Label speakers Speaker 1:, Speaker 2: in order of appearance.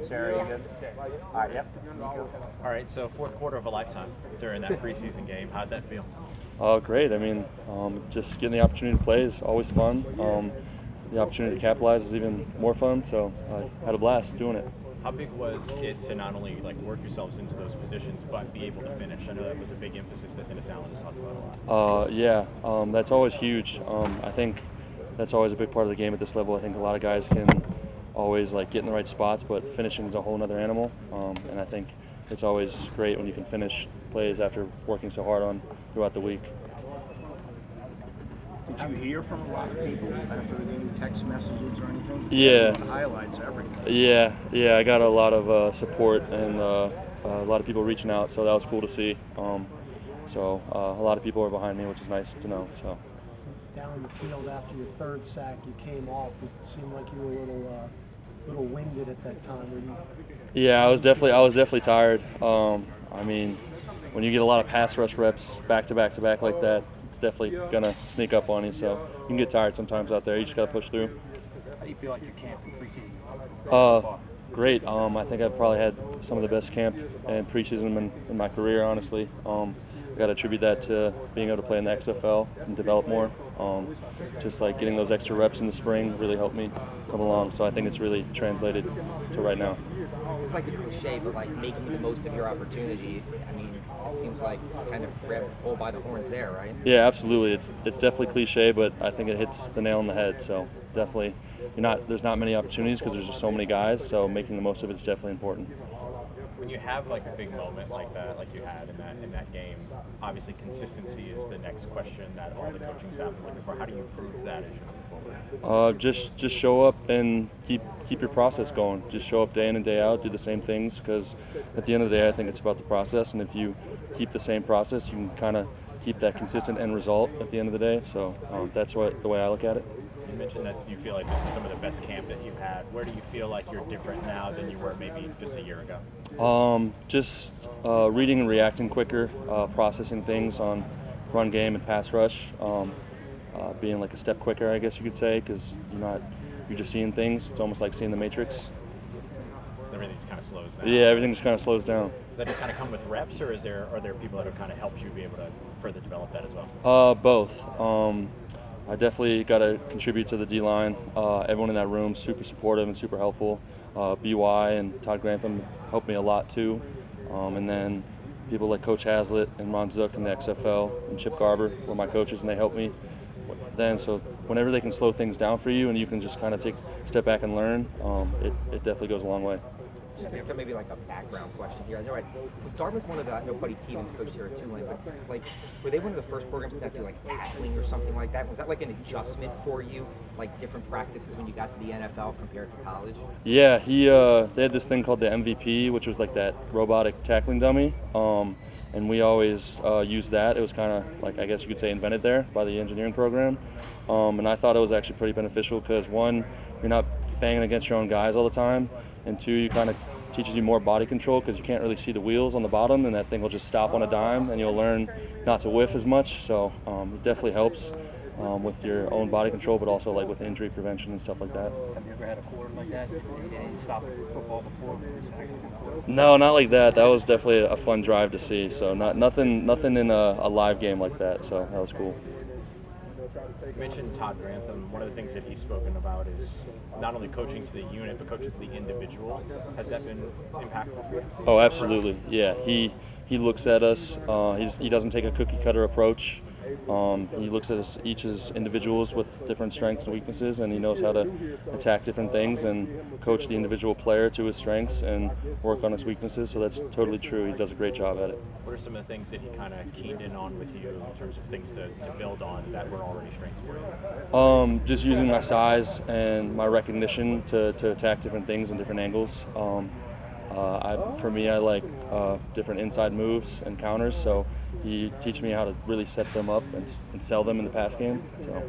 Speaker 1: Sarah, you good? All right, yep. Niko. All right, so fourth quarter of a lifetime during that preseason game. How'd that feel?
Speaker 2: Great. I mean, just getting the opportunity to play is always fun. The opportunity to capitalize is even more fun. So I had a blast doing it.
Speaker 1: How big was it to not only work yourselves into those positions, but be able to finish? I know that was a big emphasis that Dennis Allen has talked about a lot.
Speaker 2: Yeah, that's always huge. I think that's always a big part of the game at this level. I think a lot of guys can always get in the right spots, but finishing is a whole other animal. And I think it's always great when you can finish plays after working so hard on throughout the week.
Speaker 3: Did you hear from a lot of people after the game, text messages or anything?
Speaker 2: Yeah.
Speaker 3: Highlights, everything.
Speaker 2: Yeah. I got a lot of support and a lot of people reaching out, so that was cool to see. So a lot of people are behind me, which is nice to know. So.
Speaker 4: Down the field after your third sack, you came off. It seemed like you were a little winded at that time. Were you?
Speaker 2: Yeah, I was definitely tired. I mean, when you get a lot of pass rush reps back to back like that, it's definitely gonna sneak up on you. So you can get tired sometimes out there. You just gotta push through.
Speaker 1: How do you feel like your camp in preseason so far?
Speaker 2: Great. I think I've probably had some of the best camp and preseason in my career, honestly. I got to attribute that to being able to play in the XFL and develop more. Just getting those extra reps in the spring really helped me come along. So I think it's really translated to right now.
Speaker 5: It's like a cliche, but making the most of your opportunity. I mean, it seems like kind of grab the bull by the horns there, right?
Speaker 2: Yeah, absolutely. It's definitely cliche, but I think it hits the nail on the head. So definitely, there's not many opportunities because there's just so many guys. So making the most of it is definitely important.
Speaker 1: When you have a big moment like that, like you had in that game, obviously consistency is the next question that all the coaching staff is looking for. How do you improve that as you move forward?
Speaker 2: Just show up and keep your process going. Just show up day in and day out, do the same things, because at the end of the day, I think it's about the process. And if you keep the same process, you can kind of keep that consistent end result at the end of the day. So that's the way I look at it.
Speaker 1: You mentioned that you feel like this is some of the best camp that you've had. Where do you feel like you're different now than you were maybe just a year ago?
Speaker 2: Just reading and reacting quicker, processing things on run game and pass rush, being a step quicker, I guess you could say, because you're just seeing things. It's almost like seeing the Matrix.
Speaker 1: Everything just kind of slows down.
Speaker 2: Yeah, everything just kind of slows down.
Speaker 1: Does that just kind of come with reps, or are there people that have kind of helped you be able to further develop that as well?
Speaker 2: Both. I definitely got to contribute to the D-line. Everyone in that room super supportive and super helpful. BY and Todd Grantham helped me a lot too. And then people like Coach Hazlitt and Ron Zook in the XFL and Chip Garber were my coaches, and they helped me then. So whenever they can slow things down for you and you can just kind of take a step back and learn, it definitely goes a long way.
Speaker 5: Just maybe a background question here. I know was Dartmouth one of the, I know Buddy Stevens coached here at Tulane, but were they one of the first programs that do tackling or something like that? Was that an adjustment for you, different practices when you got to the NFL compared to college?
Speaker 2: Yeah, they had this thing called the MVP, which was that robotic tackling dummy, and we always used that. It was kind of I guess you could say invented there by the engineering program, and I thought it was actually pretty beneficial because one, you're not banging against your own guys all the time, and two, you kind of teaches you more body control because you can't really see the wheels on the bottom, and that thing will just stop on a dime, and you'll learn not to whiff as much. So it definitely helps with your own body control, but also with injury prevention and stuff like that.
Speaker 1: Have you ever had a quarter like that? Did you stop football before 3 sacks?
Speaker 2: No, not like that. That was definitely a fun drive to see. So nothing in a live game like that. So that was cool.
Speaker 1: You mentioned Todd Grantham. One of the things that he's spoken about is not only coaching to the unit, but coaching to the individual. Has that been impactful for you?
Speaker 2: Oh, absolutely. Yeah, he looks at us. He doesn't take a cookie cutter approach. He looks at us each as individuals with different strengths and weaknesses, and he knows how to attack different things and coach the individual player to his strengths and work on his weaknesses. So that's totally true. He does a great job at it.
Speaker 1: What are some of the things that he kind of keyed in on with you in terms of things to build on that were already strengths for you?
Speaker 2: Just using my size and my recognition to attack different things and different angles. For me, I like different inside moves and counters, so he teach me how to really set them up and sell them in the pass game. So.